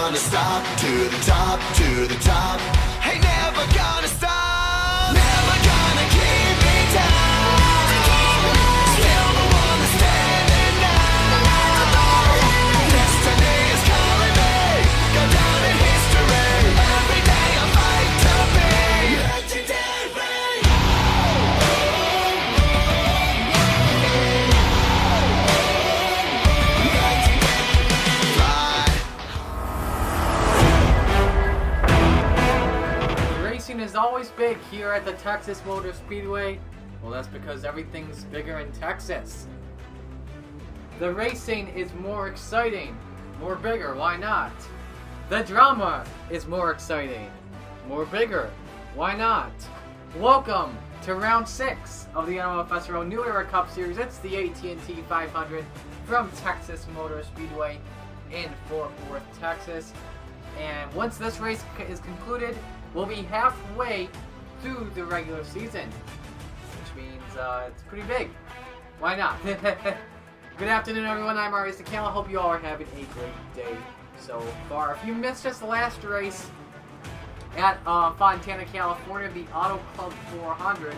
gonna stop. To the top, to the top. Ain't never gonna stop. Never gonna keep me down. Still the one that's standing now. Destiny is calling me. Go down in history. Every day I fight to be legendary. Racing is always big here at the Texas Motor Speedway. Well, that's because everything's bigger in Texas. The racing is more exciting, more bigger, why not? The drama is more exciting, more bigger, why not? Welcome to round 6 of the NOFSRL New Era Cup Series. It's the AT&T 500 from Texas Motor Speedway in Fort Worth, Texas. And once this race is concluded, we'll be halfway through the regular season, which means it's pretty big. Why not? Good afternoon, everyone. I'm Arias DeCal. I hope you all are having a great day so far. If you missed us the last race at Fontana, California, the Auto Club 400,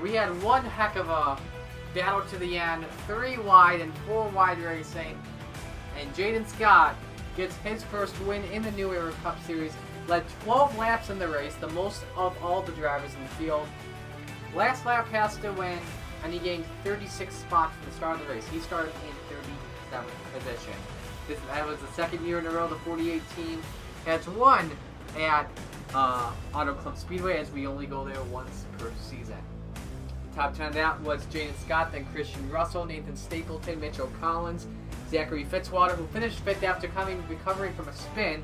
we had one heck of a battle to the end, 3 wide and 4 wide racing, and Jaden Scott gets his first win in the New Era Cup Series. Led 12 laps in the race, the most of all the drivers in the field. Last lap has to win, and he gained 36 spots from the start of the race. He started in 37th position. That was the second year in a row the 48 team has won at Auto Club Speedway, as we only go there once per season. Top 10 of that was Jaden Scott, then Christian Russell, Nathan Stapleton, Mitchell Collins, Zachary Fitzwater, who finished 5th after recovering from a spin.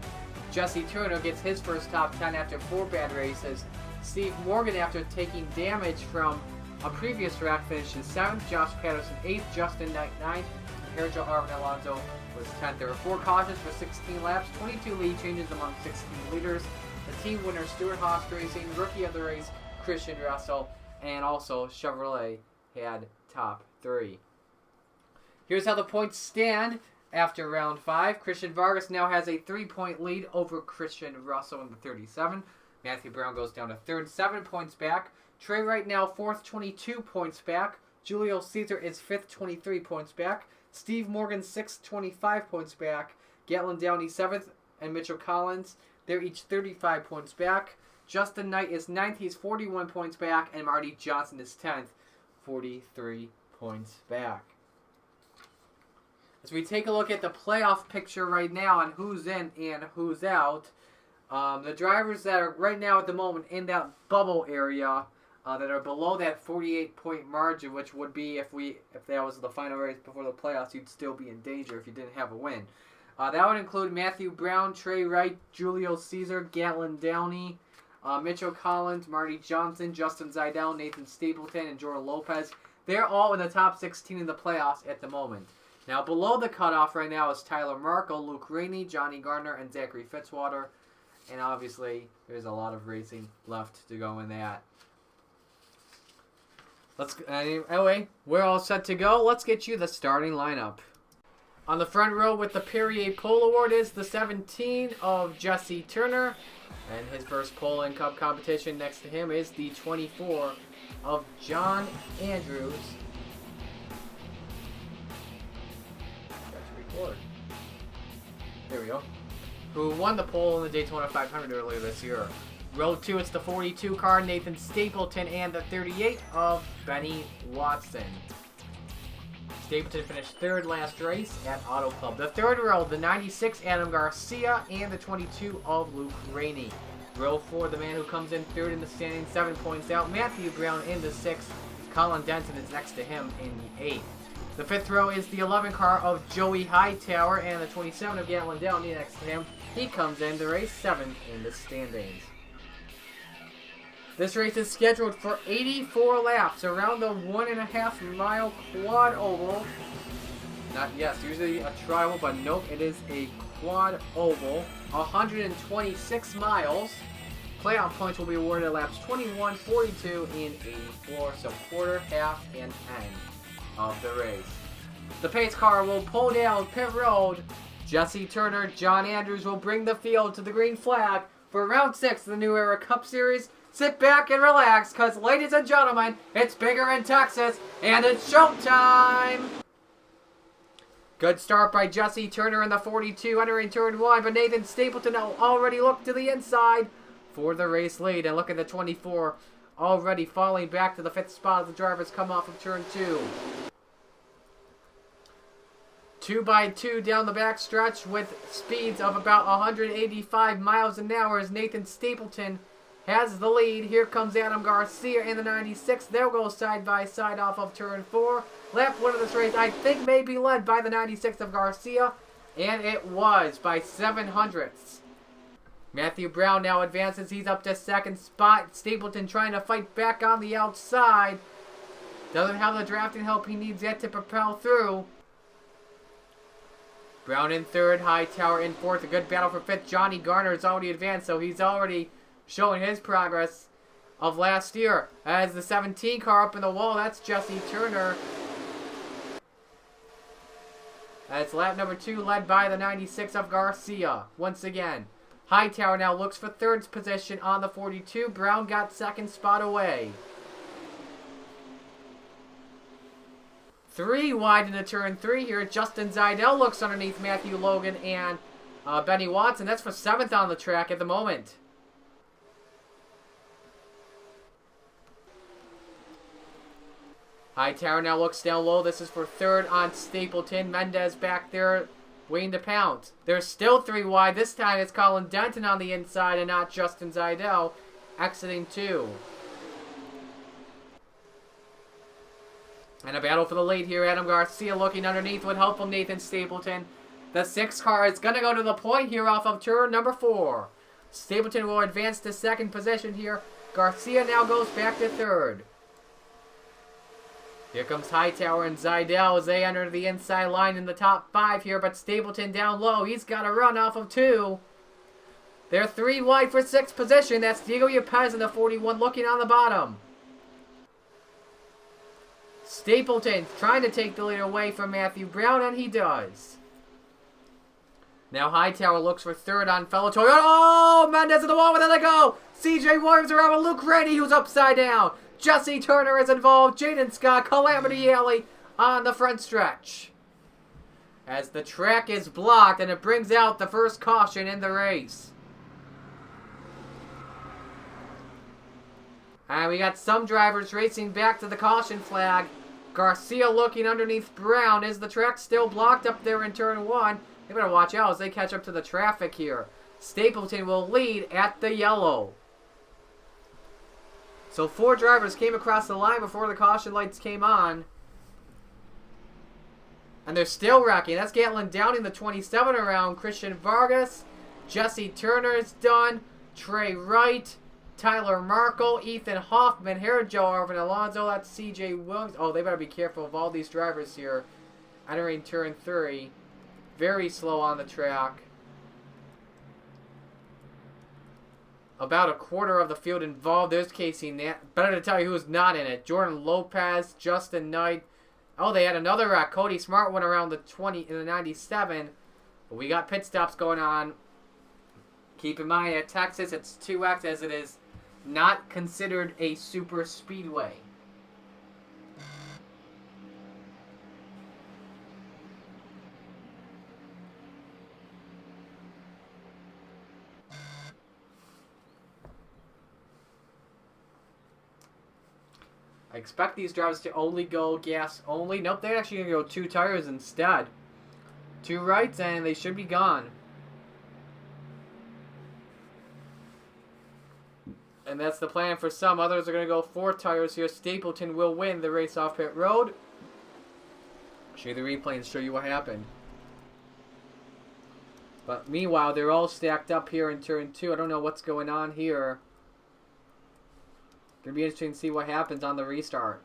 Jesse Turner gets his first top 10 after 4 bad races. Steve Morgan, after taking damage from a previous wreck, finishes 7th. Josh Patterson 8th. Justin Knight 9th. Sergio Arvin Alonso was 10th. There were 4 cautions for 16 laps, 22 lead changes among 16 leaders. The team winner, Stuart Haas Racing, rookie of the race, Christian Russell, and also Chevrolet had top 3. Here's how the points stand. After round 5, Christian Vargas now has a 3-point lead over Christian Russell in the 37. Matthew Brown goes down to 3rd, 7 points back. Trey Wright now 4th, 22 points back. Julio Caesar is 5th, 23 points back. Steve Morgan 6th, 25 points back. Gatlin Downey 7th, and Mitchell Collins, they're each 35 points back. Justin Knight is 9th, he's 41 points back. And Marty Johnson is 10th, 43 points back. As we take a look at the playoff picture right now on who's in and who's out, the drivers that are right now at the moment in that bubble area that are below that 48-point margin, which would be if that was the final race before the playoffs, you'd still be in danger if you didn't have a win. That would include Matthew Brown, Trey Wright, Julio Caesar, Gatlin Downey, Mitchell Collins, Marty Johnson, Justin Zidell, Nathan Stapleton, and Jordan Lopez. They're all in the top 16 in the playoffs at the moment. Now, below the cutoff right now is Tyler Markle, Luke Rainey, Johnny Gardner, and Zachary Fitzwater. And obviously, there's a lot of racing left to go in that. Anyway, we're all set to go. Let's get you the starting lineup. On the front row with the Perrier Pole Award is the 17 of Jesse Turner. And his first pole in Cup competition. Next to him is the 24 of John Andrews. There we go. Who won the pole in the Daytona 500 earlier this year. Row 2, it's the 42 car, Nathan Stapleton, and the 38 of Benny Watson. Stapleton finished 3rd last race at Auto Club. The 3rd row, the 96 Adam Garcia, and the 22 of Luke Rainey. Row 4, the man who comes in 3rd in the standing, 7 points out, Matthew Brown in the 6th. Colin Denton is next to him in the 8th. The 5th row is the 11 car of Joey Hightower and the 27 of Gatlin Downey next to him. He comes in to race 7th in the standings. This race is scheduled for 84 laps around the 1.5 mile quad oval. Usually a tri-oval, but nope, it is a quad oval. 126 miles. Playoff points will be awarded at laps 21, 42, and 84, so quarter, half, and end of the race. The pace car will pull down pit road Jesse Turner, John Andrews will bring the field to the green flag for round 6 of the New Era Cup Series. Sit back and relax, because ladies and gentlemen, it's bigger in Texas, and it's showtime! Good start by Jesse Turner in the 42, entering turn 1, but Nathan Stapleton already looked to the inside for the race lead. And look at the 24, already falling back to the 5th spot as the drivers come off of turn 2. 2 by 2 down the back stretch with speeds of about 185 miles an hour as Nathan Stapleton has the lead. Here comes Adam Garcia in the 96. They'll go side by side off of turn 4. Lap 1 of this race, I think, may be led by the 96 of Garcia. And it was by 700ths. Matthew Brown now advances. He's up to 2nd spot. Stapleton trying to fight back on the outside. Doesn't have the drafting help he needs yet to propel through. Brown in 3rd. Hightower in 4th. A good battle for 5th. Johnny Garner is already advanced, so he's already showing his progress of last year. As the 17 car up in the wall, that's Jesse Turner. That's lap number 2, led by the 96 of Garcia. Once again, Hightower now looks for 3rd position on the 42. Brown got 2nd spot away. 3 wide into turn 3 here. Justin Zidell looks underneath Matthew Logan and Benny Watson. That's for 7th on the track at the moment. Hightower now looks down low. This is for 3rd on Stapleton. Mendez back there waiting to pounce. There's still 3 wide. This time it's Colin Denton on the inside and not Justin Zidell exiting 2. And a battle for the lead here. Adam Garcia looking underneath with help from Nathan Stapleton. The 6 car is going to go to the point here off of turn number 4. Stapleton will advance to 2nd position here. Garcia now goes back to 3rd. Here comes Hightower and Zidell as they enter the inside line in the top 5 here, but Stapleton down low. He's got a run off of 2. They're 3 wide for 6th position. That's Diego Yepez in the 41 looking on the bottom. Stapleton trying to take the lead away from Matthew Brown, and he does. Now Hightower looks for 3rd on fellow Toyota. Oh, Mendez in the wall, but then they go. CJ Williams around with Luke Rainey, who's upside down. Jesse Turner is involved. Jaden Scott, Calamity Alley on the front stretch. As the track is blocked, and it brings out the first caution in the race. And we got some drivers racing back to the caution flag. Garcia looking underneath Brown. Is the track still blocked up there in turn 1? They better watch out as they catch up to the traffic here. Stapleton will lead at the yellow. So 4 drivers came across the line before the caution lights came on. And they're still wrecking. That's Gatlin Downing, the 27 around. Christian Vargas. Jesse Turner is done. Trey Wright. Tyler Markle. Ethan Hoffman. Here, Joe Arvin Alonso. That's CJ Williams. Oh, they better be careful of all these drivers here. Entering turn 3. Very slow on the track. About a quarter of the field involved. There's Casey Nat. Better to tell you who's not in it. Jordan Lopez, Justin Knight. Oh, they had another wreck. Cody Smart went around the 20 in the 97. But we got pit stops going on. Keep in mind, at Texas, it's 2X as it is not considered a super speedway. I expect these drivers to only go gas only. Nope, they're actually going to go 2 tires instead. 2 rights and they should be gone. And that's the plan for some. Others are going to go 4 tires here. Stapleton will win the race off pit road. Show you the replay and show you what happened. But meanwhile, they're all stacked up here in turn 2. I don't know what's going on here. Gonna be interesting to see what happens on the restart.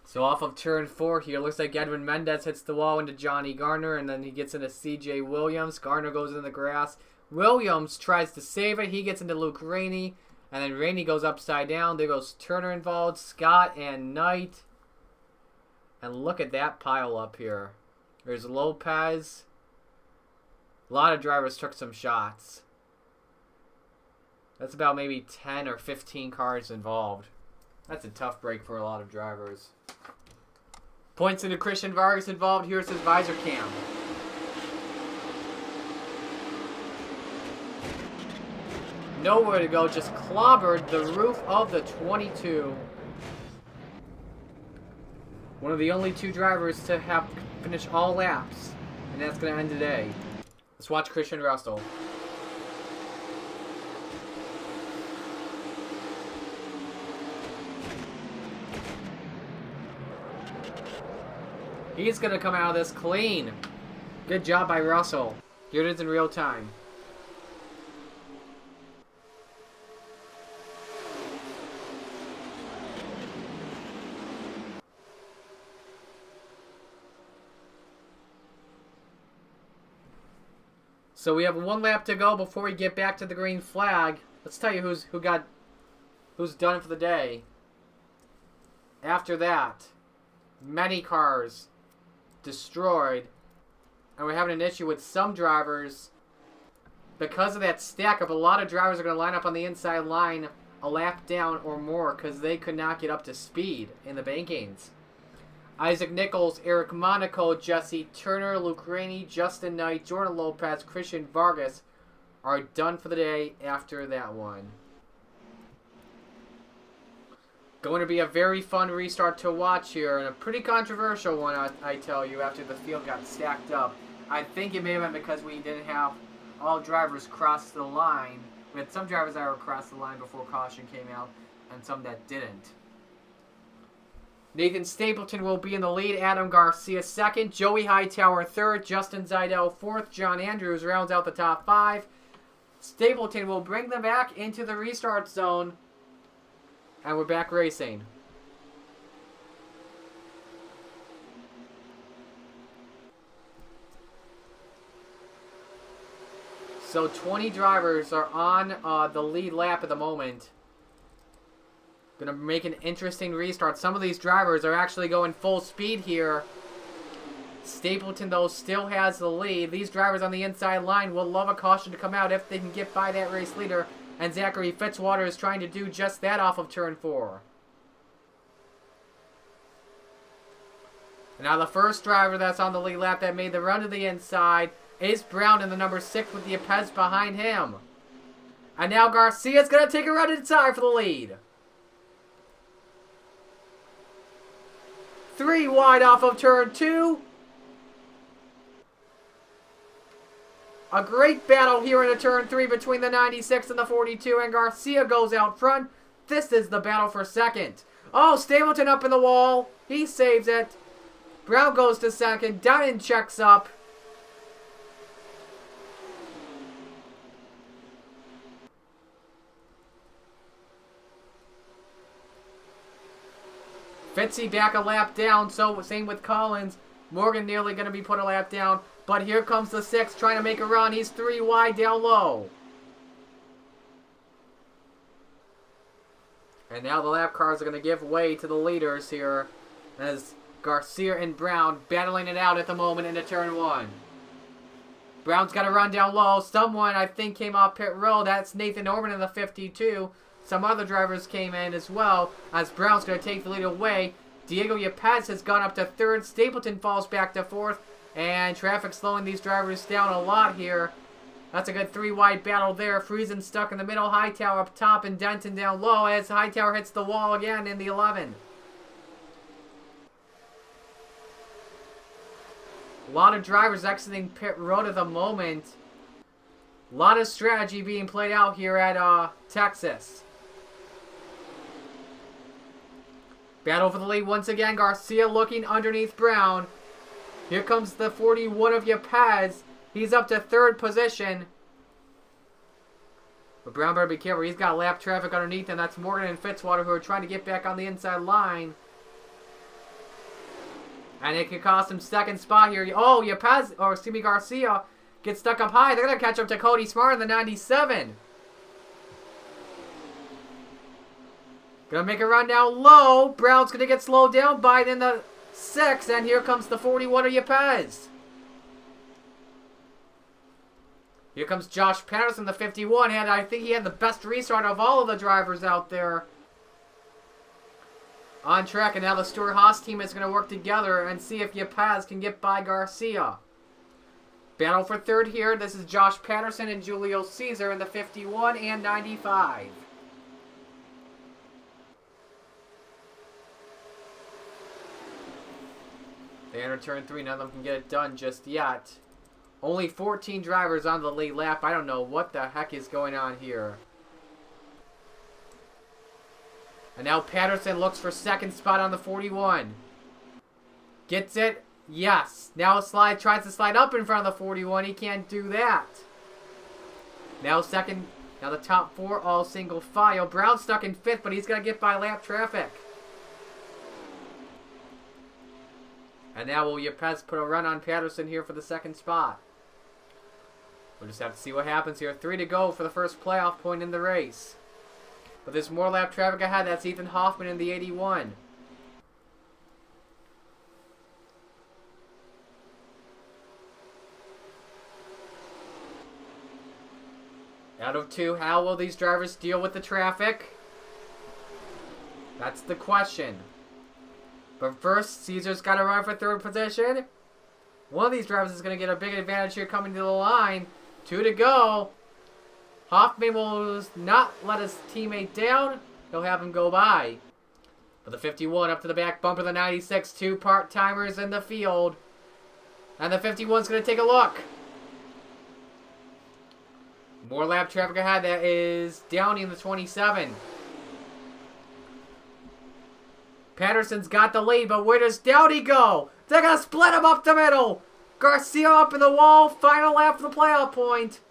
So off of turn 4 here, looks like Edwin Mendez hits the wall into Johnny Garner, and then he gets into CJ Williams. Garner goes in the grass. Williams tries to save it. He gets into Luke Rainey, and then Rainey goes upside down. There goes Turner involved, Scott and Knight. And look at that pile up here. There's Lopez. A lot of drivers took some shots. That's about maybe 10 or 15 cars involved. That's a tough break for a lot of drivers. Points into Christian Vargas involved. Here's his visor cam. Nowhere to go, just clobbered the roof of the 22. One of the only two drivers to have finished all laps. And that's going to end today. Let's watch Christian Russell. He's going to come out of this clean. Good job by Russell. Here it is in real time. So we have one lap to go before we get back to the green flag. Let's tell you who's done for the day. After that, many cars destroyed, and we're having an issue with some drivers because of that stack up. A lot of drivers are going to line up on the inside line a lap down or more because they could not get up to speed in the bankings. Isaac Nichols, Eric Monaco, Jesse Turner, Luke Rainey, Justin Knight, Jordan Lopez, Christian Vargas are done for the day after that one. Going to be a very fun restart to watch here, and a pretty controversial one, I tell you, after the field got stacked up. I think it may have been because we didn't have all drivers cross the line. We had some drivers that were across the line before caution came out, and some that didn't. Nathan Stapleton will be in the lead. Adam Garcia second. Joey Hightower third. Justin Zeidel fourth. John Andrews rounds out the top five. Stapleton will bring them back into the restart zone. And we're back racing. So 20 drivers are on the lead lap at the moment. Gonna make an interesting restart. Some of these drivers are actually going full speed here. Stapleton, though, still has the lead. These drivers on the inside line will love a caution to come out if they can get by that race leader. And Zachary Fitzwater is trying to do just that off of turn 4. And now the first driver that's on the lead lap that made the run to the inside is Brown in the number 6 with the Yepes behind him. And now Garcia's going to take a run inside for the lead. 3 wide off of turn 2. A great battle here in a turn 3 between the 96 and the 42, and Garcia goes out front. This is the battle for second. Oh, Stapleton up in the wall. He saves it. Brown goes to second. Dunnan checks up. Fitzy back a lap down, so same with Collins. Morgan nearly going to be put a lap down. But here comes the 6 trying to make a run. He's 3 wide down low. And now the lap cars are going to give way to the leaders here as Garcia and Brown battling it out at the moment into turn 1. Brown's got to run down low. Someone, I think, came off pit road. That's Nathan Orban in the 52. Some other drivers came in as well as Brown's going to take the lead away. Diego Yepes has gone up to 3rd. Stapleton falls back to 4th. And traffic slowing these drivers down a lot here. That's a good 3 wide battle there. Friesen stuck in the middle. Hightower up top and Denton down low as Hightower hits the wall again in the 11. A lot of drivers exiting pit road at the moment. A lot of strategy being played out here at Texas. Battle for the lead once again. Garcia looking underneath Brown. Here comes the 41 of Yepes. He's up to 3rd position. But Brown better be careful. He's got lap traffic underneath him. That's Morgan and Fitzwater who are trying to get back on the inside line. And it could cost him 2nd spot here. Oh, Yepes, or excuse me, Garcia gets stuck up high. They're going to catch up to Cody Smart in the 97. Gonna make a run down low. Brown's gonna get slowed down by it in the 6, and here comes the 41 of Yepes. Here comes Josh Patterson, the 51, and I think he had the best restart of all of the drivers out there. On track, and now the Stewart-Haas team is going to work together and see if Yepes can get by Garcia. Battle for third here. This is Josh Patterson and Julio Caesar in the 51 and 95. They enter turn 3. None of them can get it done just yet. Only 14 drivers on the lead lap. I don't know what the heck is going on here. And now Patterson looks for second spot on the 41. Gets it. Yes. Now tries to slide up in front of the 41. He can't do that. Now second. Now the top 4 all single file. Brown stuck in 5th, but he's going to get by lap traffic. And now will Yepes put a run on Patterson here for the second spot? We'll just have to see what happens here. 3 to go for the first playoff point in the race. But there's more lap traffic ahead. That's Ethan Hoffman in the 81. Out of 2, how will these drivers deal with the traffic? That's the question. But first, Caesar's got to run for third position. One of these drivers is going to get a big advantage here coming to the line. 2 to go. Hoffman will not let his teammate down. He'll have him go by. But the 51 up to the back bumper, the 96, 2 part-timers in the field. And the 51's going to take a look. More lap traffic ahead. That is Downey in the 27. Patterson's got the lead, but where does Downey go? They're going to split him up the middle. Garcia up in the wall. Final lap for the playoff point.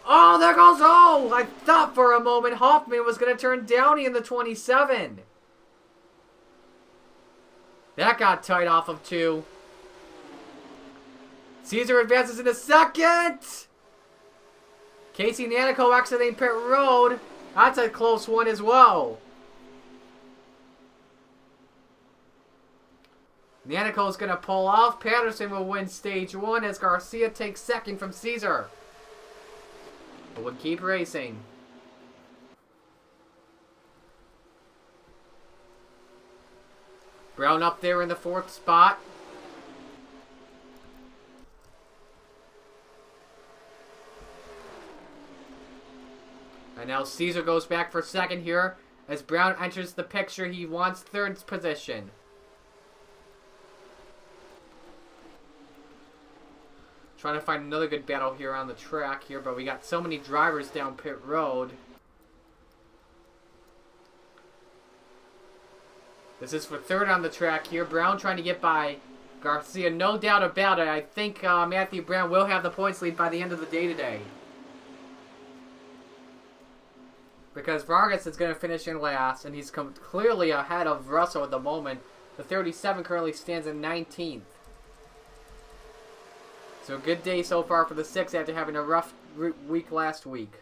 Oh, there goes. Oh, I thought for a moment Hoffman was going to turn Downey in the 27. That got tight off of 2. Caesar advances into second. Casey Nanico exiting pit road. That's a close one as well. Nanico's going to pull off. Patterson will win stage 1 as Garcia takes second from Caesar. But we'll keep racing. Brown up there in the 4th spot. And now Caesar goes back for second here. As Brown enters the picture, he wants 3rd position. Trying to find another good battle here on the track here, but we got so many drivers down pit road. This is for 3rd on the track here. Brown trying to get by Garcia, no doubt about it. I think Matthew Brown will have the points lead by the end of the day today. Because Vargas is going to finish in last, and he's clearly ahead of Russell at the moment. The 37 currently stands in 19th. So a good day so far for the 6 after having a rough week last week.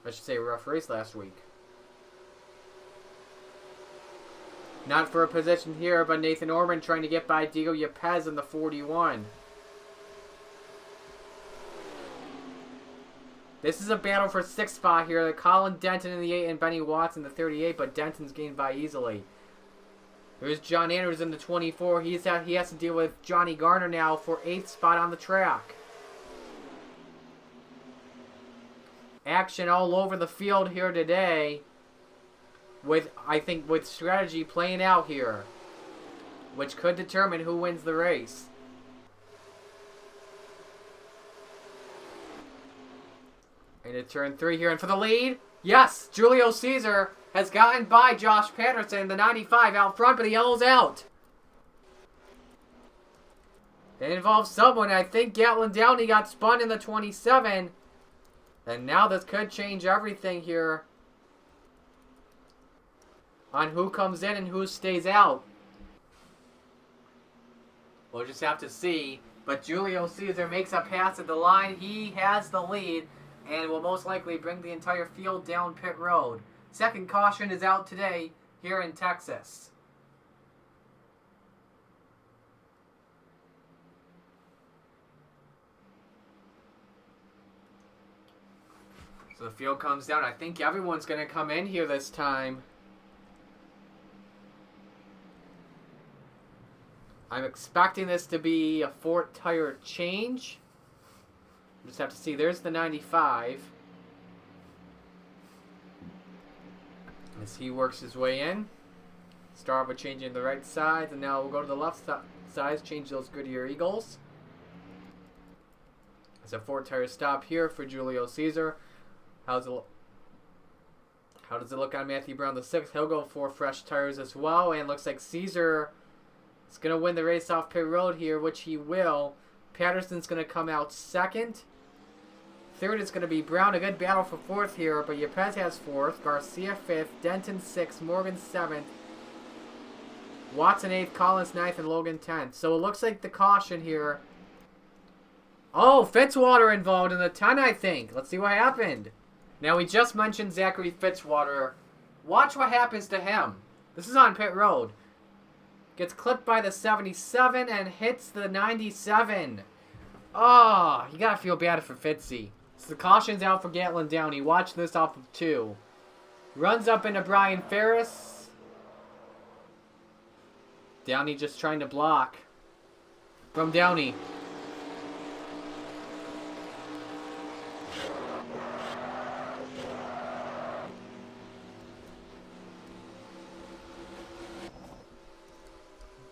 I should say a rough race last week. Not for a position here, but Nathan Orman trying to get by Diego Yepes in the 41. This is a battle for 6th spot here. Colin Denton in the 8 and Benny Watts in the 38, but Denton's gained by easily. There's John Andrews in the 24. He has to deal with Johnny Garner now for 8th spot on the track. Action all over the field here today. I think with strategy playing out here, which could determine who wins the race. Into turn 3 here, and for the lead, yes, Julio Caesar has gotten by Josh Patterson, the 95 out front, but the yellow's out. It involves someone. I think Gatlin Downey got spun in the 27. And now this could change everything here on who comes in and who stays out. We'll just have to see. But Julio Caesar makes a pass at the line. He has the lead and will most likely bring the entire field down pit road. Second caution is out today here in Texas. So the field comes down. I think everyone's going to come in here this time. I'm expecting this to be a 4 tire change. Just have to see. There's the 95. As he works his way in. Start with changing the right sides, and now we'll go to the left sides, change those Goodyear Eagles. It's a 4 tire stop here for Julio Caesar. How does it look on Matthew Brown the 6th? He'll go 4 fresh tires as well, and looks like Caesar is going to win the race off pit road here, which he will. Patterson's going to come out 2nd. 3rd is going to be Brown. A good battle for 4th here, but Yepez has 4th. Garcia 5th. Denton 6th. Morgan 7th. Watson 8th. Collins 9th. And Logan 10th. So it looks like the caution here. Oh, Fitzwater involved in the 10, I think. Let's see what happened. Now, we just mentioned Zachary Fitzwater. Watch what happens to him. This is on pit road. Gets clipped by the 77 and hits the 97. Oh, you gotta feel bad for Fitzy. So the caution's out for Gatlin Downey. Watch this off of 2. Runs up into Brian Ferris. Downey just trying to block. From Downey.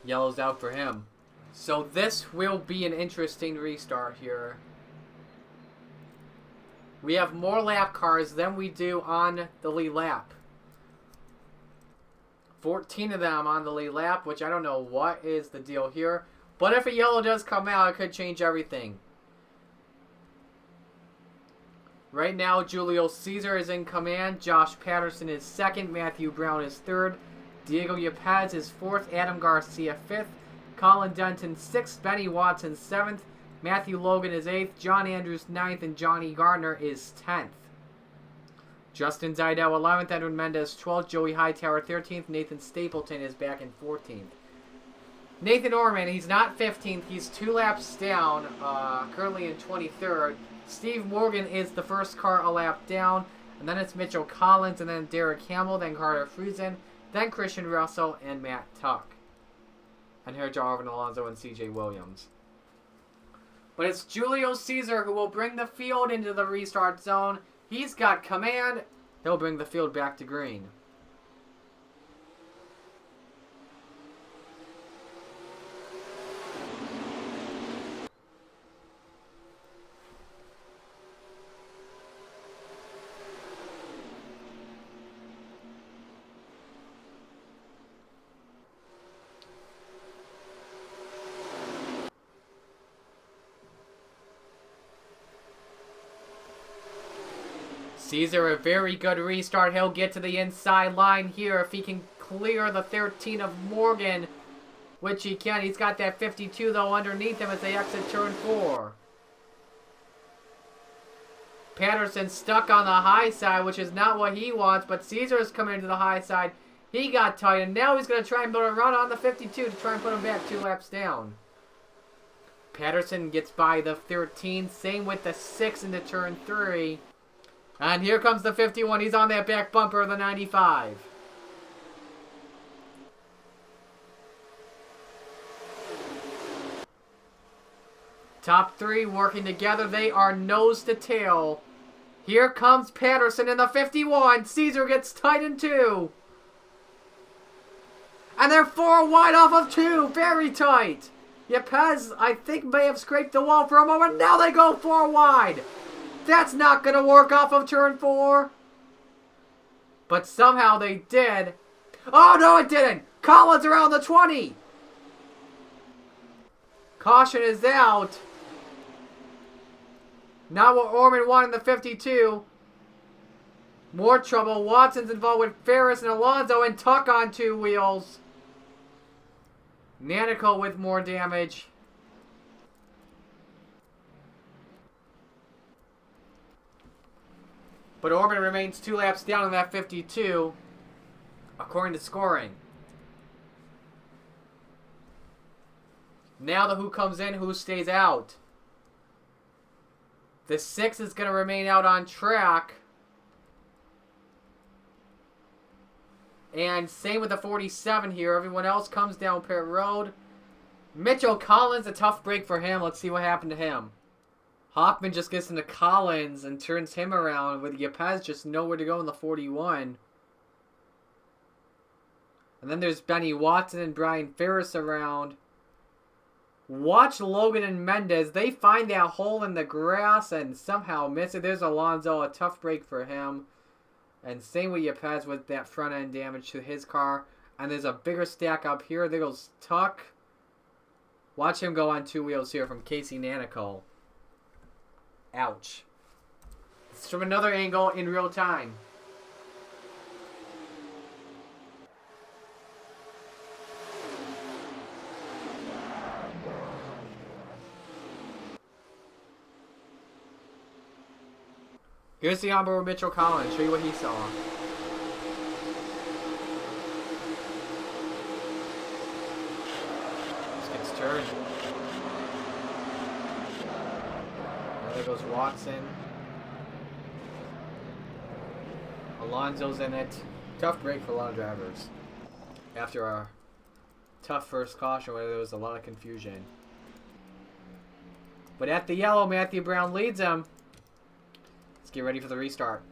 Yellow's out for him. So this will be an interesting restart here. We have more lap cars than we do on the lead lap. 14 of them on the lead lap, which I don't know what is the deal here. But if a yellow does come out, it could change everything. Right now, Julio Caesar is in command. Josh Patterson is 2nd. Matthew Brown is 3rd. Diego Yepez is 4th. Adam Garcia 5th. Colin Denton 6th. Benny Watson 7th. Matthew Logan is 8th. John Andrews 9th. And Johnny Gardner is 10th. Justin Zidell 11th. Edwin Mendez 12th. Joey Hightower 13th. Nathan Stapleton is back in 14th. Nathan Orman, he's not 15th. He's 2 laps down, currently in 23rd. Steve Morgan is the first car a lap down. And then it's Mitchell Collins, and then Derek Hamill, then Carter Friesen, then Christian Russell, and Matt Tuck. And here Jarvin Alonso and CJ Williams. But it's Julio Caesar who will bring the field into the restart zone. He's got command. He'll bring the field back to green. Caesar, a very good restart. He'll get to the inside line here if he can clear the 13 of Morgan, which he can. He's got that 52, though, underneath him as they exit turn 4. Patterson stuck on the high side, which is not what he wants, but Caesar's coming into the high side. He got tight, and now he's going to try and build a run on the 52 to try and put him back 2 laps down. Patterson gets by the 13, same with the 6 into turn 3. And here comes the 51. He's on that back bumper of the 95. Top 3 working together. They are nose to tail. Here comes Patterson in the 51. Caesar gets tight in 2. And they're 4 wide off of 2. Very tight. Yepez, I think, may have scraped the wall for a moment. Now they go 4 wide. That's not going to work off of turn 4. But somehow they did. Oh, no, it didn't. Collins around the 20. Caution is out. Not what Orman wanted in the 52. More trouble. Watson's involved with Ferris and Alonso and Tuck on 2 wheels. Nanico with more damage. But Orman remains 2 laps down in that 52, according to scoring. Now the who comes in, who stays out. The 6 is going to remain out on track. And same with the 47 here. Everyone else comes down pit road. Mitchell Collins, a tough break for him. Let's see what happened to him. Hoffman just gets into Collins and turns him around with Yepes just nowhere to go in the 41. And then there's Benny Watson and Brian Ferris around. Watch Logan and Mendez. They find that hole in the grass and somehow miss it. There's Alonso, a tough break for him. And same with Yepes with that front end damage to his car. And there's a bigger stack up here. There goes Tuck. Watch him go on two wheels here from Casey Nanico. Ouch. It's from another angle in real time. Here's the onboard Mitchell Collins. Show you what he saw. Just gets turned. There goes Watson. Alonso's in it. Tough break for a lot of drivers. After a tough first caution where there was a lot of confusion. But at the yellow, Matthew Brown leads him. Get ready for the restart.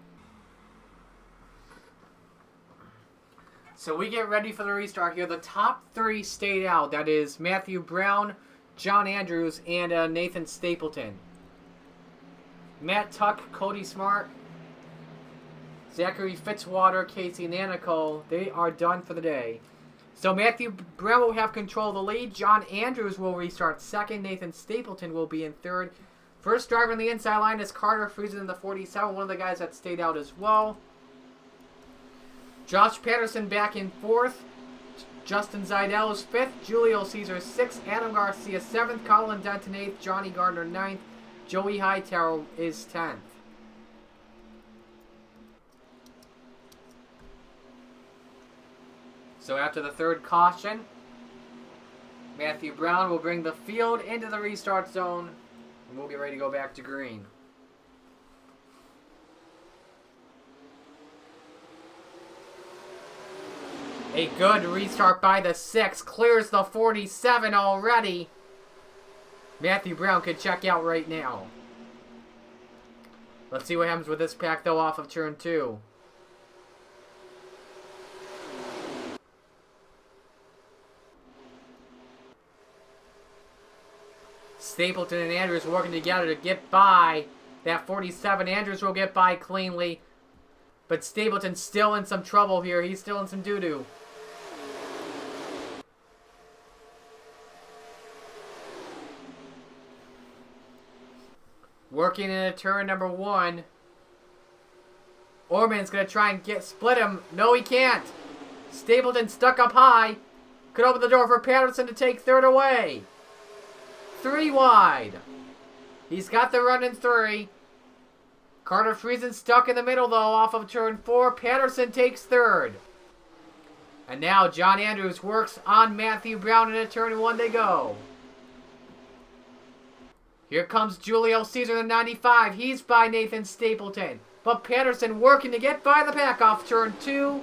So we get ready for the restart here. The top three stayed out. That is Matthew Brown, John Andrews, and Nathan Stapleton. Matt Tuck, Cody Smart, Zachary Fitzwater, Casey Nanico, they are done for the day. So Matthew Brown will have control of the lead. John Andrews will restart second. Nathan Stapleton will be in third. First driver on the inside line is Carter Friesen in the 47, one of the guys that stayed out as well. Josh Patterson back in fourth. Justin Zeidel is fifth. Julio Caesar sixth. Adam Garcia seventh. Colin Denton eighth. Johnny Gardner ninth. Joey Hightower is 10th. So after the third caution, Matthew Brown will bring the field into the restart zone. And we'll get ready to go back to green. A good restart by the 6. Clears the 47 already. Matthew Brown could check out right now. Let's see what happens with this pack though off of turn 2. Stapleton and Andrews working together to get by that 47. Andrews will get by cleanly. But Stapleton's still in some trouble here. He's still in some doo-doo. Working in a turn number 1. Orman's going to try and split him. No, he can't. Stapleton stuck up high. Could open the door for Patterson to take third away. 3 wide. He's got the run in 3. Carter Friesen stuck in the middle, though, off of turn 4. Patterson takes third. And now John Andrews works on Matthew Brown in a turn 1 they go. Here comes Julio Caesar in 95. He's by Nathan Stapleton. But Patterson working to get by the pack off turn 2.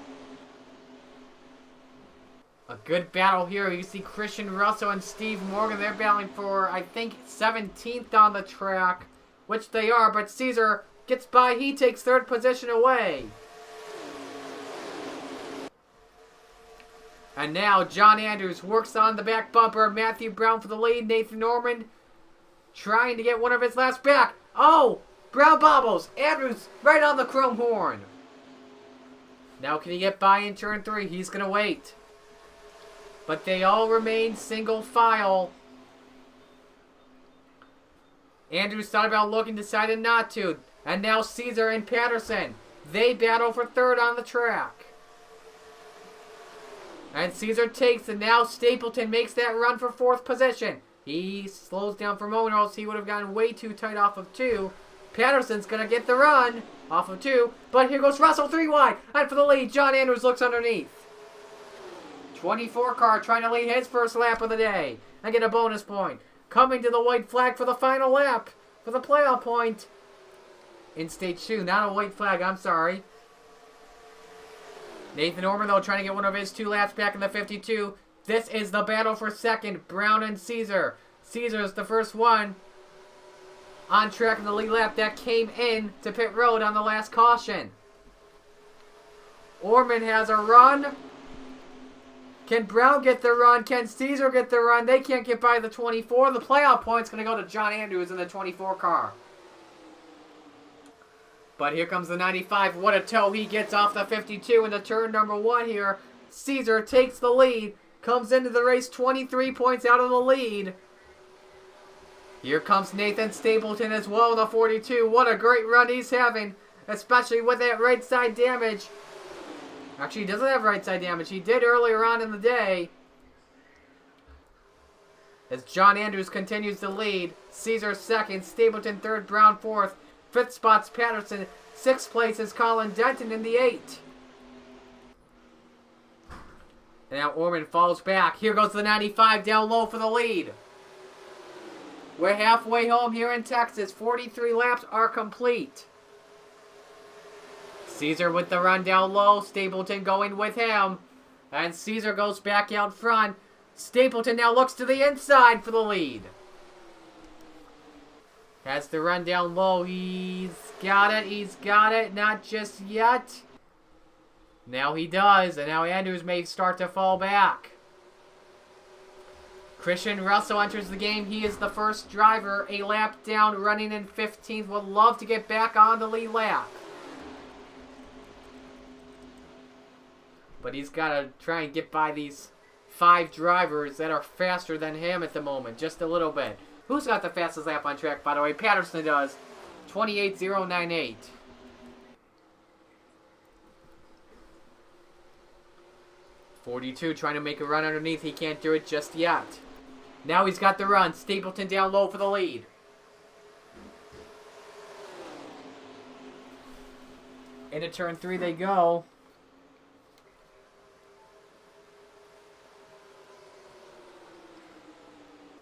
A good battle here. You see Christian Russell and Steve Morgan. They're battling for, I think, 17th on the track. Which they are, but Caesar gets by. He takes third position away. And now John Andrews works on the back bumper. Matthew Brown for the lead. Nathan Norman trying to get one of his last back. Oh! Brown bobbles. Andrews right on the chrome horn. Now can he get by in turn 3? He's going to wait. But they all remain single file. Andrews thought about looking, decided not to. And now Caesar and Patterson. They battle for third on the track. And Caesar takes, and now Stapleton makes that run for 4th position. He slows down for a moment, or else he would have gotten way too tight off of 2. Patterson's going to get the run off of 2. But here goes Russell 3 wide. And for the lead, John Andrews looks underneath. 24 car trying to lead his first lap of the day and get a bonus point. Coming to the white flag for the final lap for the playoff point. In stage 2, not a white flag, I'm sorry. Nathan Orman, though, trying to get one of his 2 laps back in the 52. This is the battle for second. Brown and Caesar. Caesar's the first one on track in the lead lap that came in to pit road on the last caution. Orman has a run. Can Brown get the run? Can Caesar get the run? They can't get by the 24. The playoff point's going to go to John Andrews in the 24 car. But here comes the 95. What a tow he gets off the 52 into turn number 1 here. Caesar takes the lead. Comes into the race 23 points out of the lead. Here comes Nathan Stapleton as well in the 42. What a great run he's having. Especially with that right side damage. Actually, he doesn't have right side damage. He did earlier on in the day. As John Andrews continues to lead. Caesar second. Stapleton third. Brown fourth. Fifth spot's Patterson. Sixth place is Colin Denton in the 8. And now Orman falls back. Here goes the 95 down low for the lead. We're halfway home here in Texas. 43 laps are complete. Caesar with the run down low. Stapleton going with him. And Caesar goes back out front. Stapleton now looks to the inside for the lead. Has the run down low. He's got it. He's got it. Not just yet. Now he does. And now Andrews may start to fall back. Christian Russell enters the game. He is the first driver. A lap down, running in 15th. Would love to get back on the lead lap. But he's got to try and get by these 5 drivers that are faster than him at the moment. Just a little bit. Who's got the fastest lap on track, by the way? Patterson does. 28.098. .42 trying to make a run underneath. He can't do it just yet. Now he's got the run. Stapleton down low for the lead. Into turn 3 they go.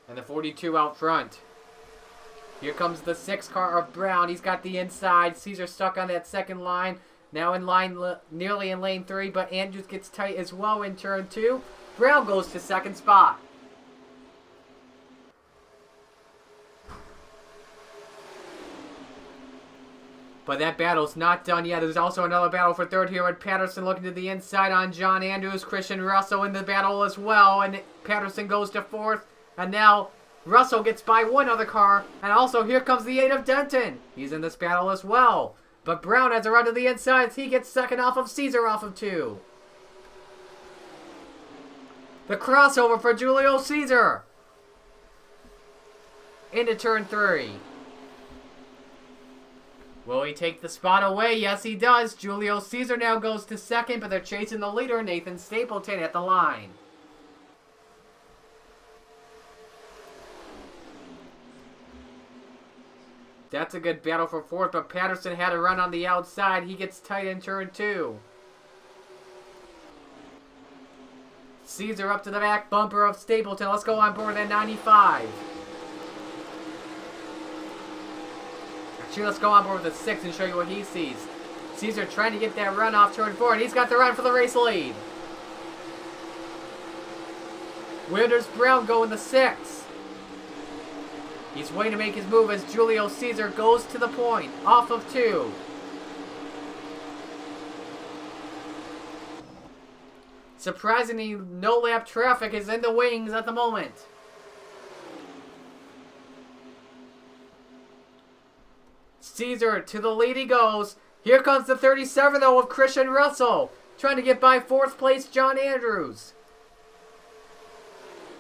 And the 42 out front. Here comes the 6 car of Brown. He's got the inside. Caesar stuck on that second line. Now in line, nearly in lane 3, but Andrews gets tight as well in turn 2. Brown goes to second spot. But that battle's not done yet. There's also another battle for third here with Patterson looking to the inside on John Andrews. Christian Russell in the battle as well. And Patterson goes to fourth. And now Russell gets by one other car. And also here comes the 8 of Denton. He's in this battle as well. But Brown has a run to the inside. He gets second off of Caesar off of 2. The crossover for Julio Caesar. Into turn 3. Will he take the spot away? Yes, he does. Julio Caesar now goes to second, but they're chasing the leader, Nathan Stapleton, at the line. That's a good battle for fourth, but Patterson had a run on the outside. He gets tight in turn 2. Caesar up to the back bumper of Stapleton. Let's go on board at 95. Actually, let's go on board with the 6 and show you what he sees. Caesar trying to get that run off turn 4, and he's got the run for the race lead. Winters Brown going the 6. He's waiting to make his move as Julio Caesar goes to the point, off of 2. Surprisingly, no lap traffic is in the wings at the moment. Caesar to the lead he goes. Here comes the 37 though of Christian Russell. Trying to get by fourth place John Andrews.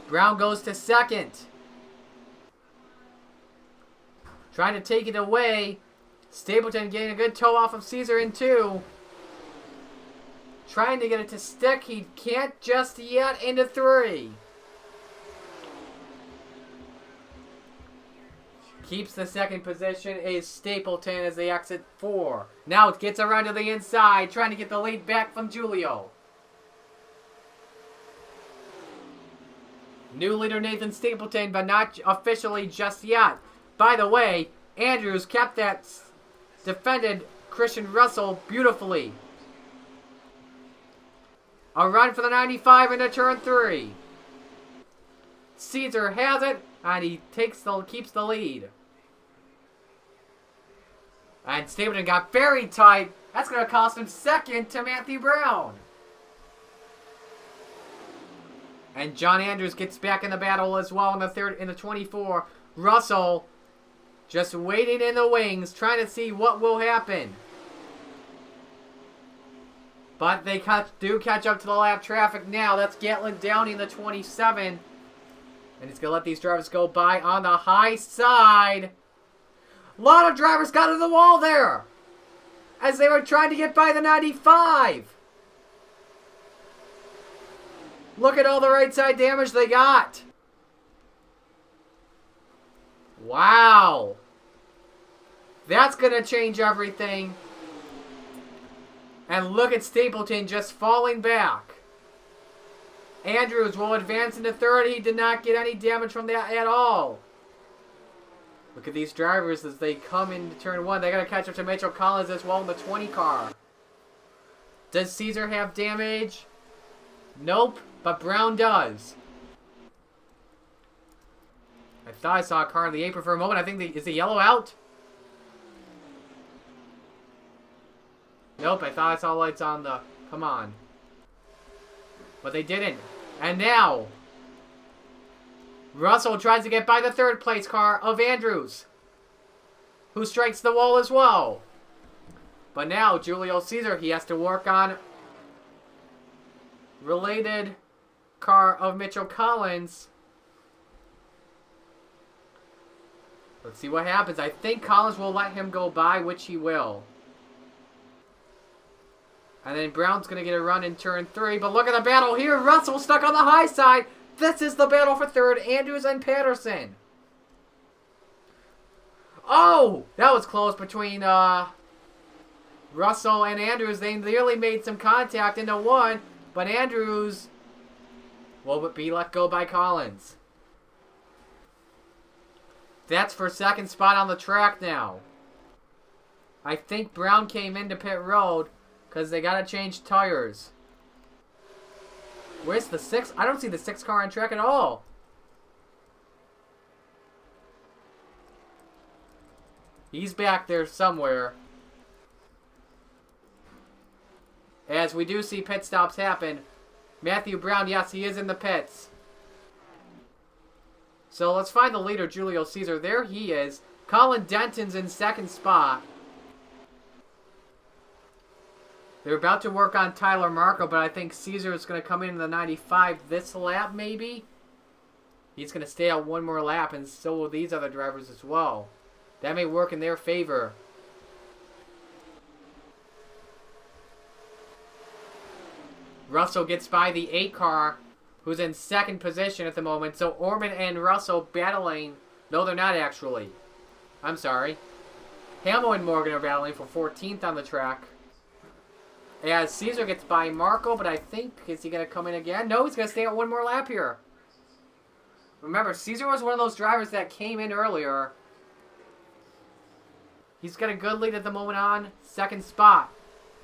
Brown goes to second. Trying to take it away. Stapleton getting a good toe off of Caesar in 2. Trying to get it to stick. He can't just yet into 3. Keeps the second position is Stapleton as they exit 4. Now it gets around to the inside. Trying to get the lead back from Julio. New leader Nathan Stapleton, but not officially just yet. By the way, Andrews kept that defended Christian Russell beautifully. A run for the 95 into turn 3. Caesar has it, and he keeps the lead. And Stapleton got very tight. That's going to cost him second to Matthew Brown. And John Andrews gets back in the battle as well in the 24. Russell just waiting in the wings, trying to see what will happen. But they do catch up to the lap traffic now. That's Gatlin Downey in the 27. And he's going to let these drivers go by on the high side. A lot of drivers got into the wall there as they were trying to get by the 95. Look at all the right side damage they got. Wow. That's going to change everything. And look at Stapleton just falling back. Andrews will advance into third. He did not get any damage from that at all. Look at these drivers as they come into turn 1. They got to catch up to Mitchell Collins as well in the 20 car. Does Caesar have damage? Nope, but Brown does. I thought I saw a car in the apron for a moment. I think is the yellow out? Nope, I thought I saw lights on the... Come on. But they didn't. And now... Russell tries to get by the third place car of Andrews, who strikes the wall as well. But now, Julio Caesar, he has to work on related car of Mitchell Collins. Let's see what happens. I think Collins will let him go by, which he will. And then Brown's going to get a run in turn 3. But look at the battle here. Russell stuck on the high side. This is the battle for third. Andrews and Patterson. Oh! That was close between Russell and Andrews. They nearly made some contact into one. But Andrews will be let go by Collins. That's for second spot on the track now. I think Brown came into pit road because they got to change tires. Where's the 6? I don't see the 6 car on track at all. He's back there somewhere. As we do see pit stops happen. Matthew Brown, yes, he is in the pits. So let's find the leader, Julio Caesar. There he is. Colin Denton's in second spot. They're about to work on Tyler Marco, but I think Caesar is going to come in the 95 this lap, maybe. He's going to stay out one more lap, and so will these other drivers as well. That may work in their favor. Russell gets by the 8 car, who's in second position at the moment. So Orman and Russell battling. No, they're not actually. I'm sorry. Hamill and Morgan are battling for 14th on the track. As Caesar gets by Marco, but I think, is he going to come in again? No, he's going to stay out one more lap here. Remember, Caesar was one of those drivers that came in earlier. He's got a good lead at the moment on second spot,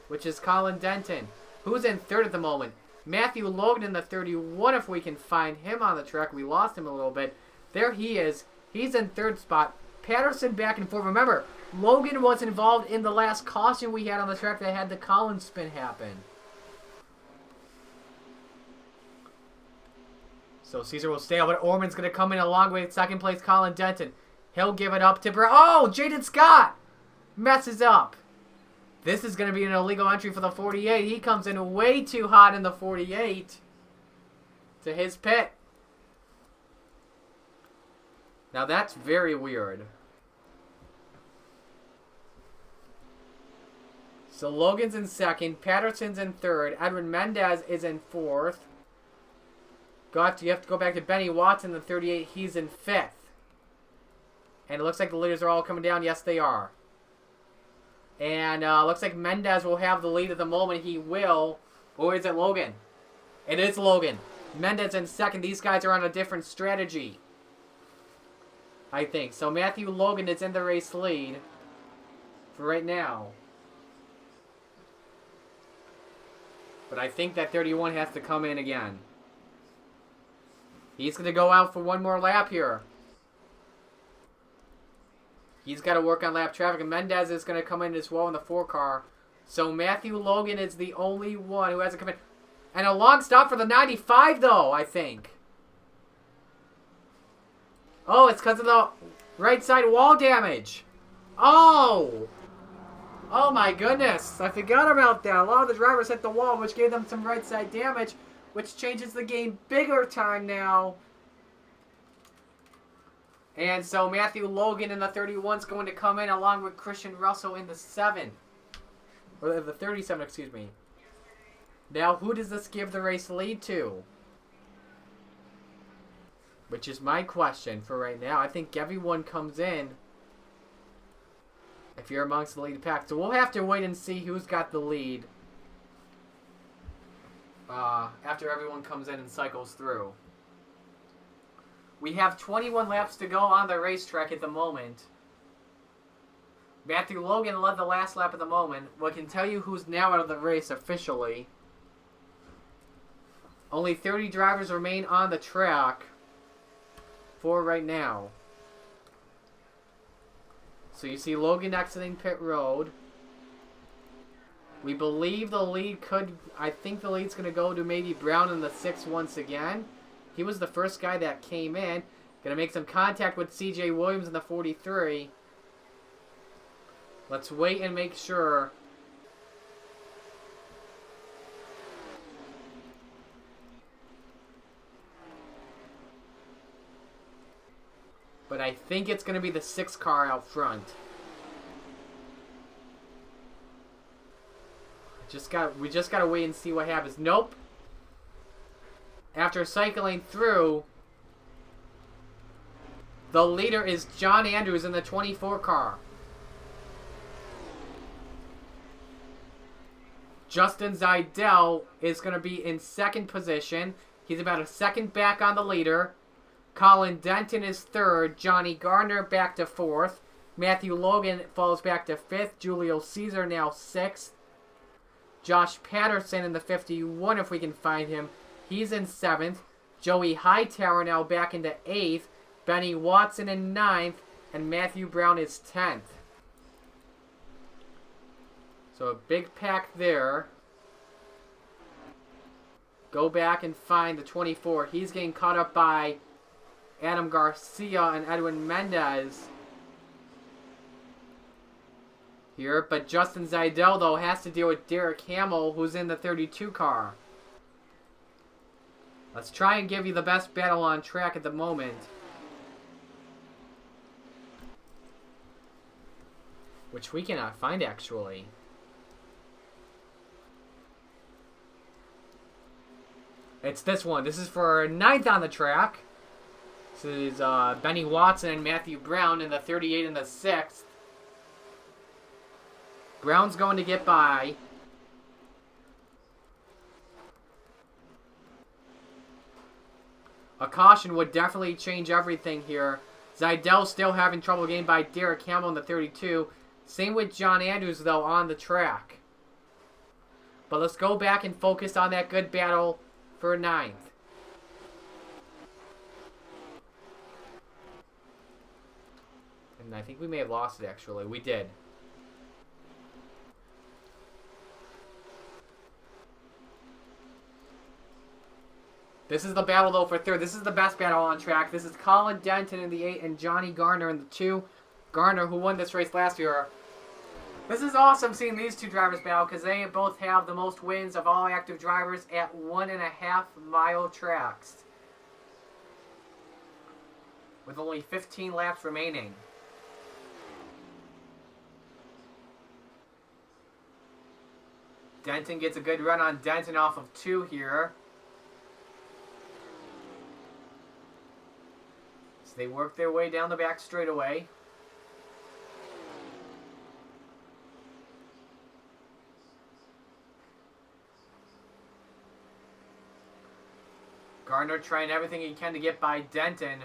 which is Colin Denton. Who's in third at the moment? Matthew Logan in the 31, if we can find him on the track. We lost him a little bit. There he is. He's in third spot. Patterson back and forth. Remember, Logan was involved in the last caution we had on the track that had the Collins spin happen. So Caesar will stay out, but Orman's going to come in along with second place Colin Denton. He'll give it up to Oh, Jaden Scott messes up. This is going to be an illegal entry for the 48. He comes in way too hot in the 48 to his pit. Now that's very weird. So Logan's in second, Patterson's in third, Edwin Mendez is in fourth. You have to go back to Benny Watson, the 38. He's in fifth. And it looks like the leaders are all coming down. Yes, they are. And looks like Mendez will have the lead at the moment. He will. Or is it Logan? It is Logan. Mendez in second. These guys are on a different strategy, I think. So Matthew Logan is in the race lead for right now. But I think that 31 has to come in again. He's going to go out for one more lap here. He's got to work on lap traffic. And Mendez is going to come in as well in the 4 car. So Matthew Logan is the only one who hasn't come in. And a long stop for the 95, though, I think. Oh, it's because of the right side wall damage. Oh! Oh my goodness. I forgot about that. A lot of the drivers hit the wall, which gave them some right side damage, which changes the game bigger time now. And so Matthew Logan in the 31 is going to come in along with Christian Russell in the 7. Or the 37, excuse me. Now, who does this give the race lead to? Which is my question for right now. I think everyone comes in if you're amongst the lead pack. So we'll have to wait and see who's got the lead after everyone comes in and cycles through. We have 21 laps to go on the racetrack at the moment. Matthew Logan led the last lap at the moment. We can tell you who's now out of the race officially. Only 30 drivers remain on the track for right now. So you see Logan exiting pit road. We believe the lead could... I think the lead's going to go to maybe Brown in the 6 once again. He was the first guy that came in. Going to make some contact with CJ Williams in the 43. Let's wait and make sure. But I think it's going to be the 6 car out front. We just got to wait and see what happens. Nope. After cycling through, the leader is John Andrews in the 24 car. Justin Zidell is going to be in 2nd position. He's about a second back on the leader. Colin Denton is 3rd. Johnny Gardner back to 4th. Matthew Logan falls back to 5th. Julio Caesar now 6th. Josh Patterson in the 51, if we can find him. He's in 7th. Joey Hightower now back into 8th. Benny Watson in 9th. And Matthew Brown is 10th. So a big pack there. Go back and find the 24. He's getting caught up by Adam Garcia and Edwin Mendez here. But Justin Zidell, though, has to deal with Derek Hamill, who's in the 32 car. Let's try and give you the best battle on track at the moment. Which we cannot find, actually. It's this one. This is for 9th on the track. This is Benny Watson and Matthew Brown in the 38 and the 6th. Brown's going to get by. A caution would definitely change everything here. Zidell still having trouble getting by Derek Hamill in the 32. Same with John Andrews, though, on the track. But let's go back and focus on that good battle for 9th. And I think we may have lost it, actually. We did. This is the battle, though, for 3rd. This is the best battle on track. This is Colin Denton in the 8 and Johnny Garner in the 2. Garner, who won this race last year. This is awesome seeing these two drivers battle because they both have the most wins of all active drivers at 1.5 mile tracks. With only 15 laps remaining. Denton gets a good run on Denton off of 2 here. So they work their way down the back straightaway. Gardner trying everything he can to get by Denton.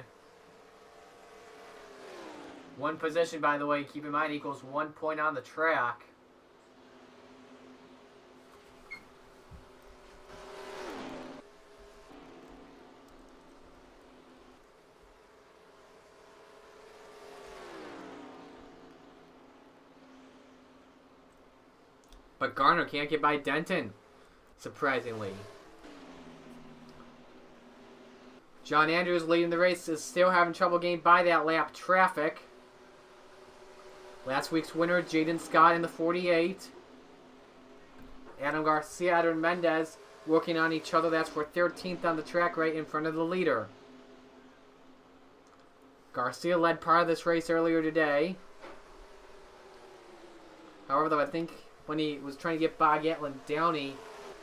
1 position, by the way, keep in mind, equals 1 point on the track. But Garner can't get by Denton, surprisingly. John Andrews leading the race is still having trouble getting by that lap traffic. Last week's winner, Jaden Scott in the 48. Adam Garcia, Adrian Mendez working on each other. That's for 13th on the track right in front of the leader. Garcia led part of this race earlier today. However, though, I think when he was trying to get by Gatlin Downey,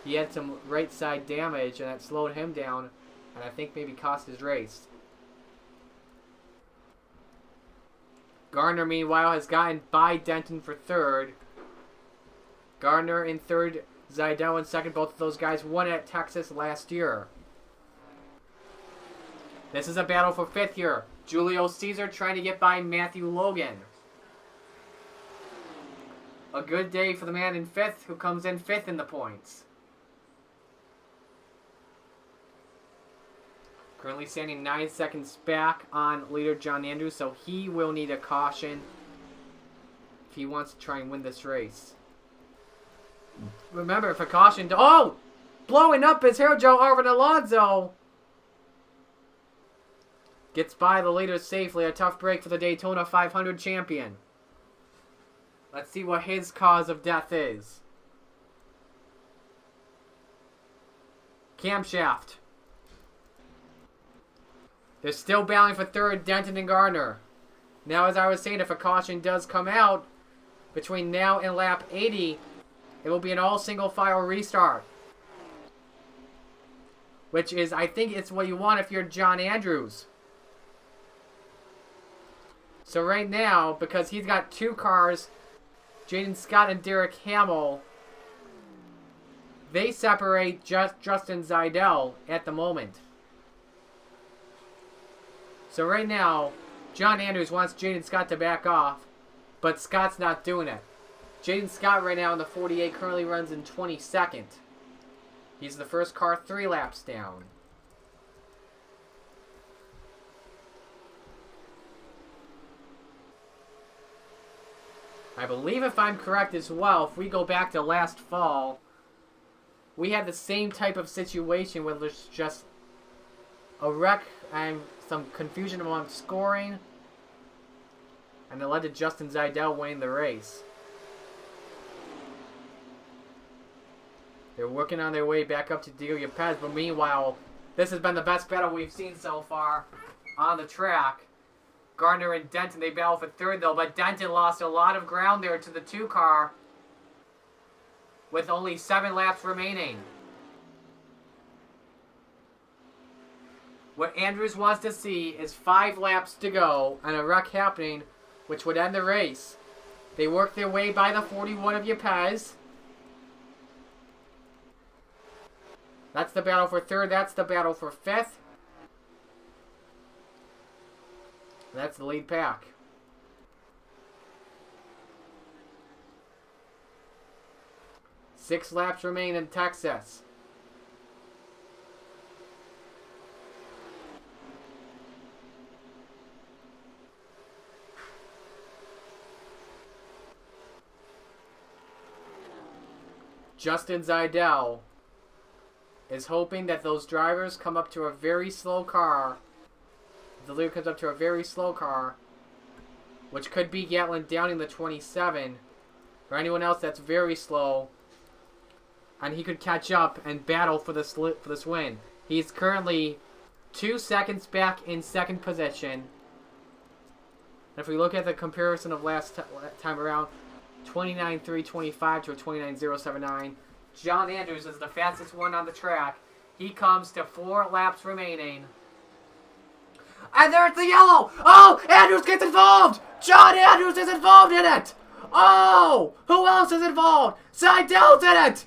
he had some right side damage and that slowed him down and I think maybe cost his race. Gardner, meanwhile, has gotten by Denton for third. Gardner in third, Zidell in second. Both of those guys won at Texas last year. This is a battle for fifth here. Julio Caesar trying to get by Matthew Logan. A good day for the man in fifth, who comes in fifth in the points. Currently standing 9 seconds back on leader John Andrews, so he will need a caution if he wants to try and win this race. Remember, if a caution... Oh! Blowing up his hair, Joe Arvin Alonso! Gets by the leader safely. A tough break for the Daytona 500 champion. Let's see what his cause of death is. Camshaft. They're still battling for third, Denton and Gardner. Now, as I was saying, if a caution does come out between now and lap 80, it will be an all single file restart. Which is, I think it's what you want if you're John Andrews. So right now, because he's got two cars, Jaden Scott and Derek Hamill, they separate Justin Zidell at the moment. So right now, John Andrews wants Jaden Scott to back off, but Scott's not doing it. Jaden Scott right now in the 48 currently runs in 22nd. He's the first car 3 laps down. I believe, if I'm correct as well, if we go back to last fall, we had the same type of situation where there's just a wreck and some confusion among scoring, and it led to Justin Zidell winning the race. They're working on their way back up to Delia Pez, but meanwhile, this has been the best battle we've seen so far on the track. Gardner and Denton, they battle for third though, but Denton lost a lot of ground there to the 2 car with only 7 laps remaining. What Andrews wants to see is 5 laps to go and a wreck happening, which would end the race. They work their way by the 41 of Yepes. That's the battle for third. That's the battle for fifth. That's the lead pack. Six laps remain in Texas. Justin Zidell is hoping that those drivers come up to a very slow car. The leader comes up to a very slow car, which could be Gatlin Downing the 27, or anyone else that's very slow, and he could catch up and battle for this win. He's currently 2 seconds back in second position. And if we look at the comparison of last time around, 29.325 to a 29.079. John Andrews is the fastest one on the track. He comes to 4 laps remaining. And there's the yellow! Oh! Andrews gets involved! John Andrews is involved in it! Oh! Who else is involved? Seidell's in it!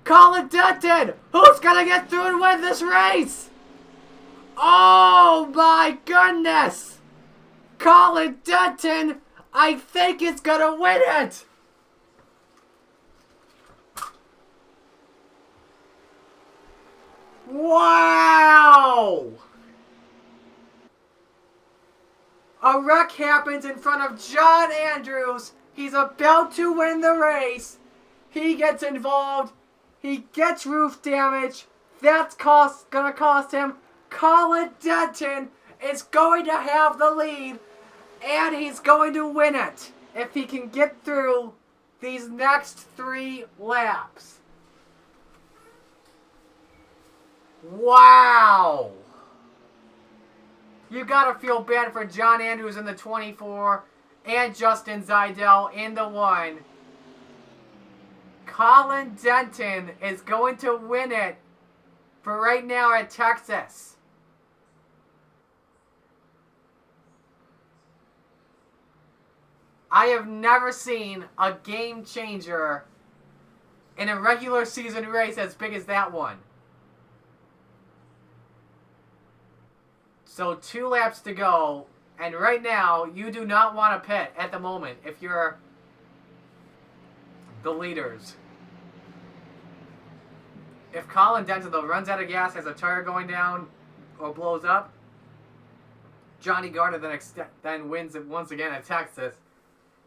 Colin Denton! Who's gonna get through and win this race? Oh my goodness! Colin Denton, I think is gonna win it! Wow! A wreck happens in front of John Andrews. He's about to win the race. He gets involved. He gets roof damage. That's gonna cost him. Colin Denton is going to have the lead, and he's going to win it if he can get through these next 3 laps. Wow! You gotta feel bad for John Andrews in the 24 and Justin Seidel in the 1. Colin Denton is going to win it for right now at Texas. I have never seen a game changer in a regular season race as big as that one. So 2 laps to go, and right now you do not want to pit at the moment if you're the leaders. If Colin Denton though runs out of gas, has a tire going down, or blows up, Johnny Gardner then wins it once again at Texas,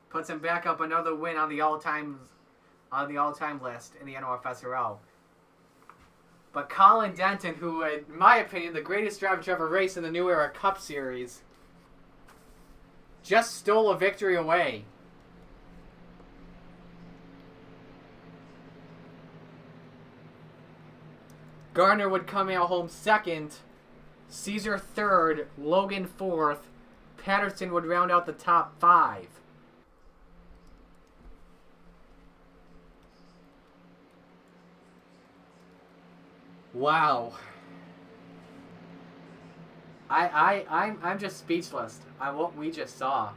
puts him back up another win on the all-time list in the NOFSRL. But Colin Denton, who, in my opinion, the greatest driver to ever race in the New Era Cup Series, just stole a victory away. Gardner would come out home second, Caesar third, Logan fourth, Patterson would round out the top 5. Wow. I'm just speechless on what we just saw.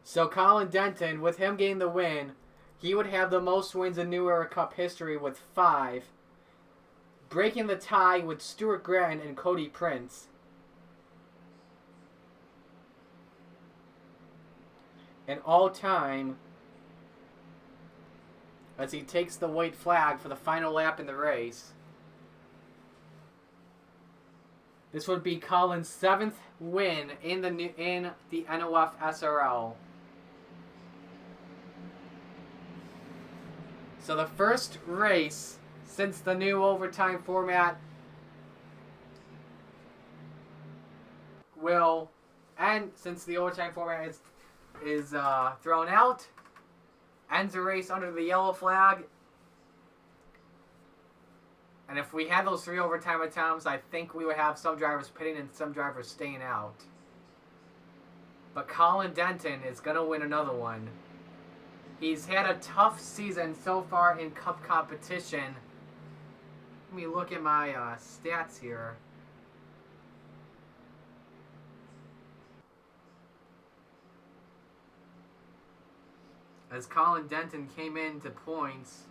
So Colin Denton, with him getting the win, he would have the most wins in New Era Cup history with 5, breaking the tie with Stuart Gratton and Cody Prince. And all time, as he takes the white flag for the final lap in the race. This would be Colin's 7th win in the NOFSRL. So the first race since the new overtime format will end, since the overtime format is thrown out, ends the race under the yellow flag. And if we had those 3 overtime attempts, I think we would have some drivers pitting and some drivers staying out. But Colin Denton is going to win another one. He's had a tough season so far in Cup competition. Let me look at my stats here. As Colin Denton came into points,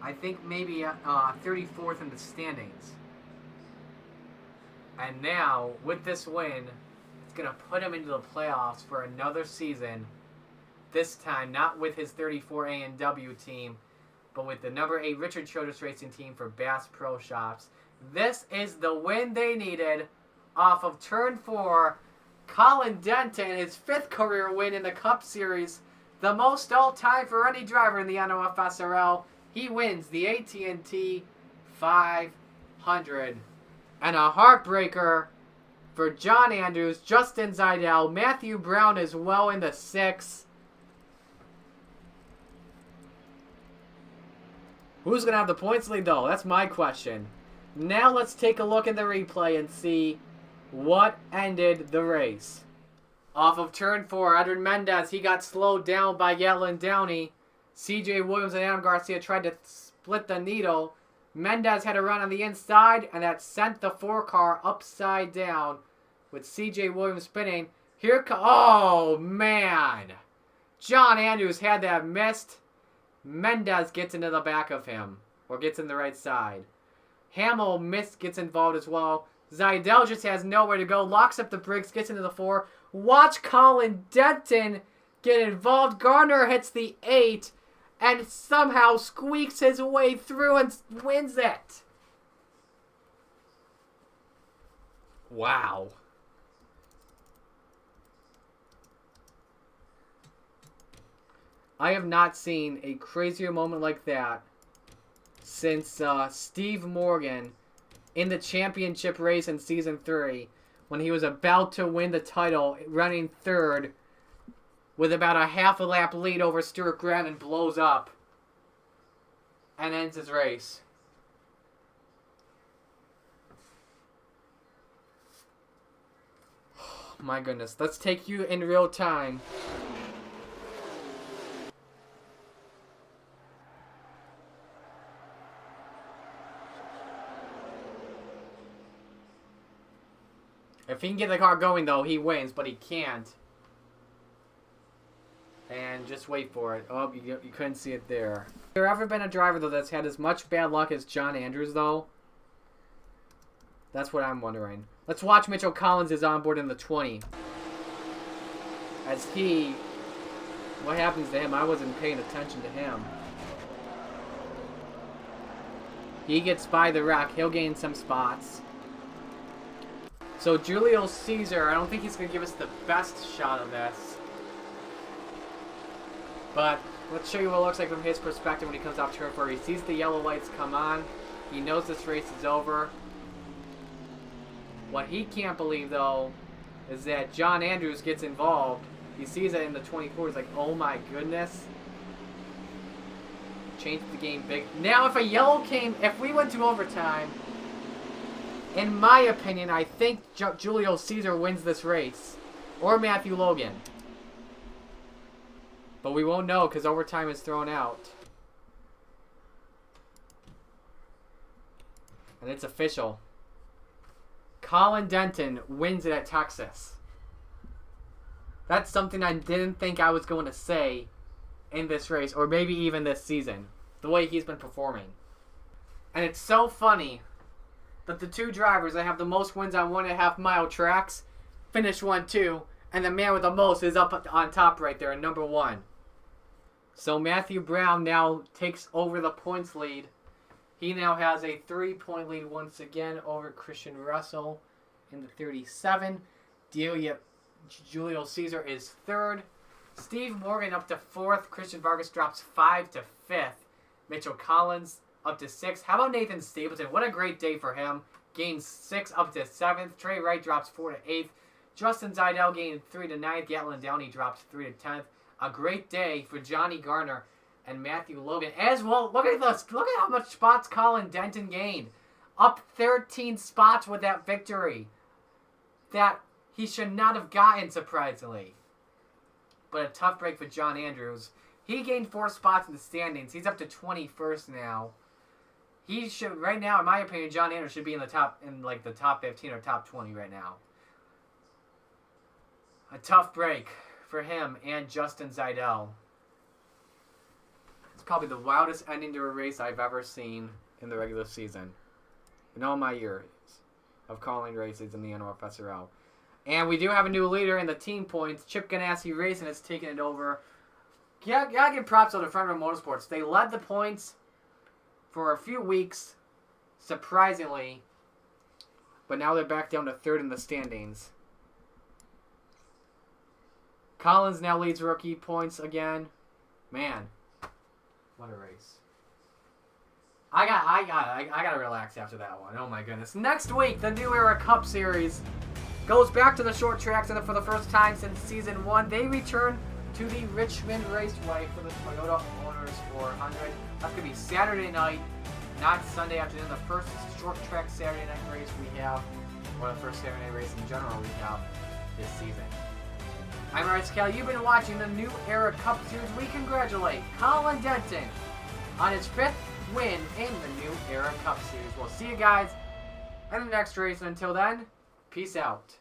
I think maybe 34th in the standings. And now, with this win, it's going to put him into the playoffs for another season. This time, not with his 34 A&W team, but with the number 8 Richard Childress Racing team for Bass Pro Shops. This is the win they needed off of turn 4. Colin Denton, his 5th career win in the Cup Series, the most all-time for any driver in the NOFSRL. He wins the AT&T 500. And a heartbreaker for John Andrews, Justin Seidel, Matthew Brown as well in the 6. Who's going to have the points lead, though? That's my question. Now let's take a look at the replay and see what ended the race. Off of turn 4, Edwin Mendez, he got slowed down by Gatlin Downey. CJ Williams and Adam Garcia tried to split the needle. Mendez had a run on the inside, and that sent the 4 car upside down with CJ Williams spinning. Oh, man. John Andrews had that missed. Mendez gets into the back of him, or gets in the right side. Hamill gets involved as well. Seidel just has nowhere to go, locks up the brakes, gets into the 4. Watch Colin Denton get involved. Gardner hits the 8 and somehow squeaks his way through and wins it. Wow. I have not seen a crazier moment like that since Steve Morgan in the championship race in Season 3 when he was about to win the title, running third with about a half a lap lead over Stuart Graham, and blows up and ends his race. My goodness. Let's take you in real time. If he can get the car going, though, he wins, but he can't. And just wait for it. Oh, you couldn't see it there. Has there ever been a driver, though, that's had as much bad luck as John Andrews, though? That's what I'm wondering. Let's watch Mitchell Collins is on board in the 20. As he... What happens to him? I wasn't paying attention to him. He gets by the wreck. He'll gain some spots. So Julio Caesar, I don't think he's going to give us the best shot of this. But let's show you what it looks like from his perspective when he comes off turn 4. He sees the yellow lights come on. He knows this race is over. What he can't believe, though, is that John Andrews gets involved. He sees it in the 24. He's like, oh my goodness. Changed the game big. Now, if a yellow came, if we went to overtime, in my opinion, I think Julio Caesar wins this race. Or Matthew Logan. But we won't know because overtime is thrown out. And it's official. Colin Denton wins it at Texas. That's something I didn't think I was going to say in this race, or maybe even this season, the way he's been performing. And it's so funny that the two drivers that have the most wins on 1.5 mile tracks finish 1-2, and the man with the most is up on top right there in number 1. So Matthew Brown now takes over the points lead. He now has a 3-point lead once again over Christian Russell in the 37. Julio Caesar is third. Steve Morgan up to 4th. Christian Vargas drops 5 to 5th. Mitchell Collins up to 6th. How about Nathan Stapleton? What a great day for him. Gains 6 up to 7th. Trey Wright drops 4 to 8th. Justin Zidell gained 3 to 9th. Gatlin Downey drops 3 to 10th. A great day for Johnny Garner and Matthew Logan. As well, look at this. Look at how much spots Colin Denton gained. Up 13 spots with that victory. That he should not have gotten, surprisingly. But a tough break for John Andrews. He gained 4 spots in the standings. He's up to 21st now. He should, right now, in my opinion, John Andrews should be in the top 15 or top 20 right now. A tough break for him and Justin Zidell. It's probably the wildest ending to a race I've ever seen in the regular season. In all my years of calling races in the NOFSRL. And we do have a new leader in the team points. Chip Ganassi Racing has taken it over. Gotta give props to the Front Row Motorsports. They led the points for a few weeks, surprisingly. But now they're back down to 3rd in the standings. Collins now leads rookie points again. Man, what a race. I gotta relax after that one. Oh my goodness. Next week, the New Era Cup Series goes back to the short tracks, and for the first time since Season 1, they return to the Richmond Raceway for the Toyota Owners 400. That's going to be Saturday night, not Sunday afternoon. The first short track Saturday night race we have, or the first Saturday night race in general we have this season. I'm Art Cal. You've been watching the New Era Cup Series. We congratulate Colin Denton on his 5th win in the New Era Cup Series. We'll see you guys in the next race, and until then, peace out.